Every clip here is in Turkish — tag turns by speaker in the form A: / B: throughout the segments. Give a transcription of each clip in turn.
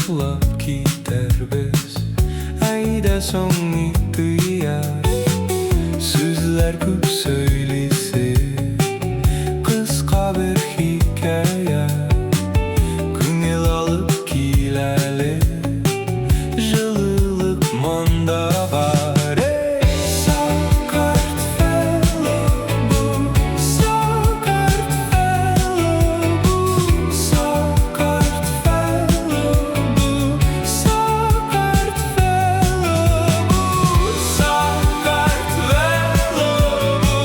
A: uxlab giderbiz. Ayda so'ngni tuyar, so'zlar ko'p söylese, qisqa bir hikoya, ko'ngil olib kelali, жылылык monda var. Sakartvelo bu, Sakartvelo bu, Sakartvelo bu, Sakartvelo bu, Sakartvelo bu,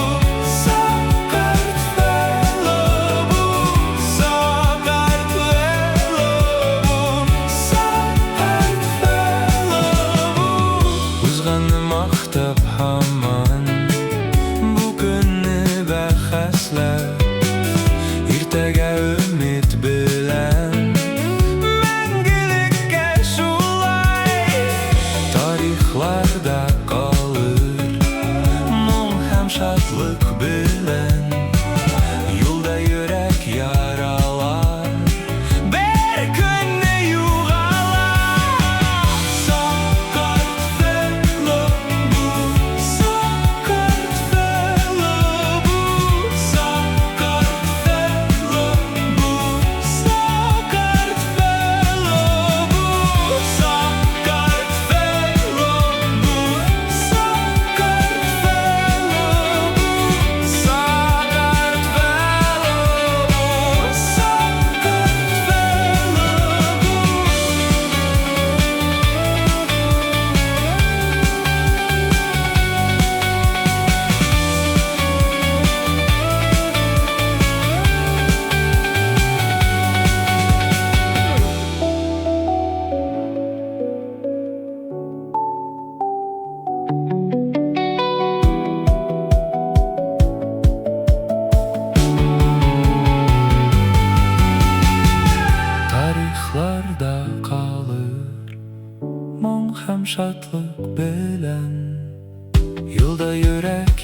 A: Sakartvelo bu, Sakartvelo bu, Sakartvelo bu. Uzg'anni maqtab hamon bu kunni bahslab, ertaga umid bilan mangulikka shulay tarixlarda qolur mung ham shodlik bilan. Yo'lda yurak yaralar bir kunni yo'qolar. Sakartvelo bu, Sakartvelo bu, Sakartvelo bu, Sakartvelo bu, Sakartvelo bu, Sakartvelo bu, tarixlarda qalır mung ham shodlik bilan. Yo'lda yurak